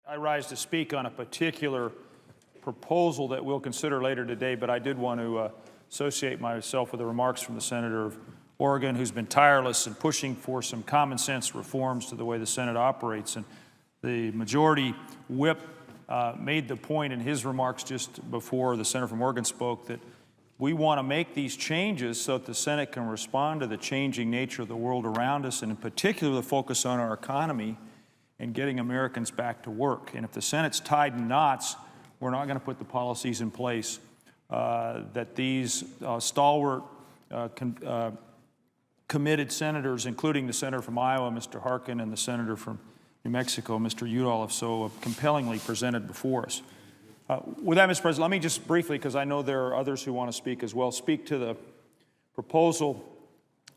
I rise to speak on a particular proposal that we'll consider later today, but I did want to associate myself with the remarks from the Senator of Oregon, who's been tireless in pushing for some common sense reforms to the way the Senate operates. And the majority whip made the point in his remarks just before the Senator from Oregon spoke that we want to make these changes so that the Senate can respond to the changing nature of the world around us, and in particular the focus on our economy and getting Americans back to work. And if the Senate's tied in knots, we're not going to put the policies in place that these stalwart, committed senators, including the senator from Iowa, Mr. Harkin, and the senator from New Mexico, Mr. Udall, have so compellingly presented before us. With that, Mr. President, let me just briefly, because I know there are others who want to speak as well, speak to the proposal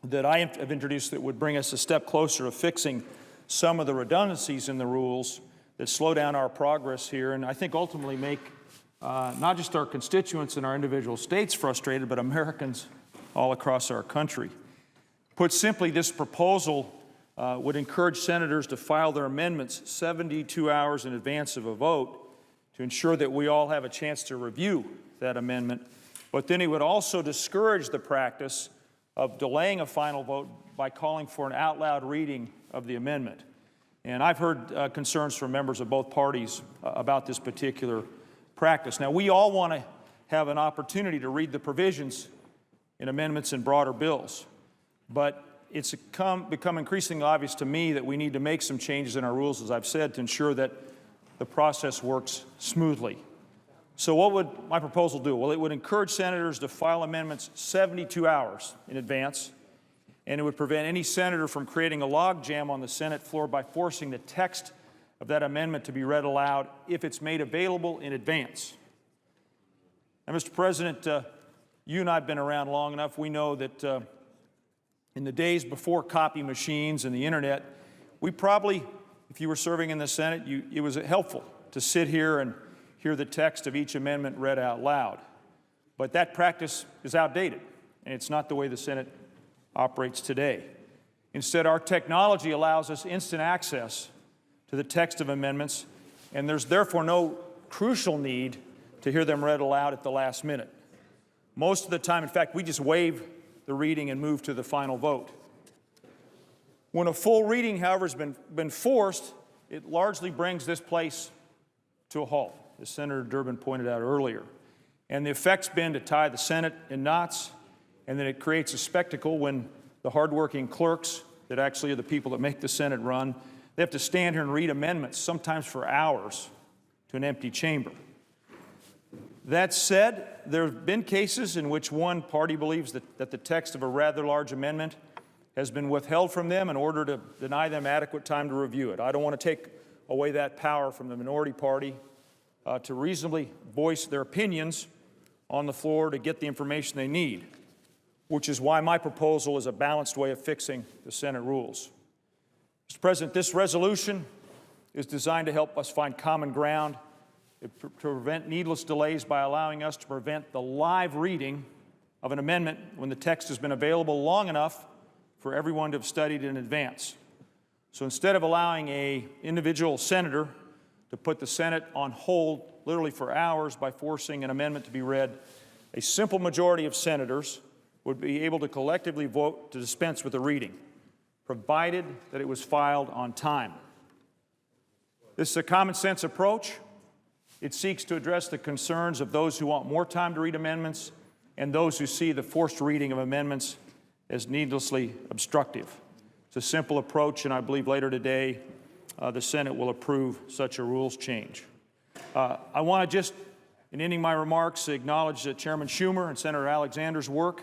that I have introduced that would bring us a step closer to fixing some of the redundancies in the rules that slow down our progress here, and I think ultimately make not just our constituents in our individual states frustrated, but Americans all across our country. Put simply, this proposal would encourage senators to file their amendments 72 hours in advance of a vote to ensure that we all have a chance to review that amendment. But then it would also discourage the practice of delaying a final vote by calling for an out-loud reading of the amendment. And I've heard concerns from members of both parties about this particular practice. Now, we all want to have an opportunity to read the provisions in amendments and broader bills, but it's become increasingly obvious to me that we need to make some changes in our rules, as I've said, to ensure that the process works smoothly. So what would my proposal do? Well, it would encourage senators to file amendments 72 hours in advance, and it would prevent any senator from creating a logjam on the Senate floor by forcing the text of that amendment to be read aloud if it's made available in advance. Now, Mr. President, you and I have been around long enough. We know that in the days before copy machines and the internet, we probably, if you were serving in the Senate, it was helpful to sit here and hear the text of each amendment read out loud. But that practice is outdated, and it's not the way the Senate operates today. Instead, our technology allows us instant access to the text of amendments, and there's therefore no crucial need to hear them read aloud at the last minute. Most of the time, in fact, we just waive the reading and move to the final vote. When a full reading, however, has been forced, it largely brings this place to a halt, as Senator Durbin pointed out earlier. And the effect's been to tie the Senate in knots, and then it creates a spectacle when the hardworking clerks that actually are the people that make the Senate run, they have to stand here and read amendments, sometimes for hours, to an empty chamber. That said, there have been cases in which one party believes that the text of a rather large amendment has been withheld from them in order to deny them adequate time to review it. I don't want to take away that power from the minority party to reasonably voice their opinions on the floor to get the information they need, which is why my proposal is a balanced way of fixing the Senate rules. Mr. President, this resolution is designed to help us find common ground to prevent needless delays by allowing us to prevent the live reading of an amendment when the text has been available long enough for everyone to have studied in advance. So instead of allowing an individual senator to put the Senate on hold literally for hours by forcing an amendment to be read, a simple majority of senators would be able to collectively vote to dispense with the reading, provided that it was filed on time. This is a common sense approach. It seeks to address the concerns of those who want more time to read amendments and those who see the forced reading of amendments as needlessly obstructive. It's a simple approach, and I believe later today the Senate will approve such a rules change. I want to just, in ending my remarks, acknowledge Chairman Schumer and Senator Alexander's work.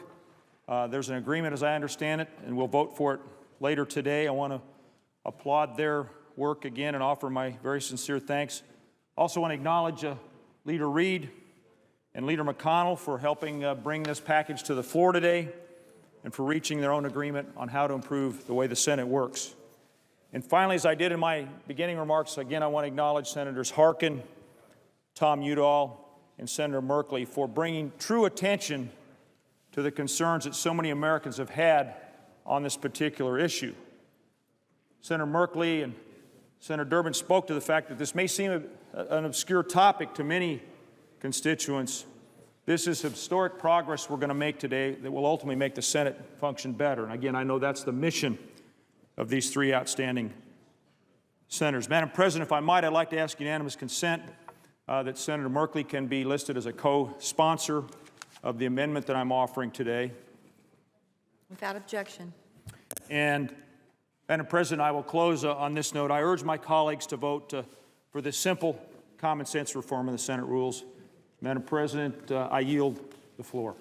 There's an agreement, as I understand it, and we'll vote for it later today. I want to applaud their work again and offer my very sincere thanks. Also want to acknowledge Leader Reid and Leader McConnell for helping bring this package to the floor today and for reaching their own agreement on how to improve the way the Senate works. And finally, as I did in my beginning remarks, again, I want to acknowledge Senators Harkin, Tom Udall, and Senator Merkley for bringing true attention to the concerns that so many Americans have had on this particular issue. Senator Merkley and Senator Durbin spoke to the fact that this may seem an obscure topic to many constituents. This is historic progress we're going to make today that will ultimately make the Senate function better. And again, I know that's the mission of these three outstanding senators. Madam President, if I might, I'd like to ask unanimous consent that Senator Merkley can be listed as a co-sponsor of the amendment that I'm offering today. Without objection. And, Madam President, I will close on this note. I urge my colleagues to vote for this simple, common-sense reform of the Senate rules. Madam President, I yield the floor.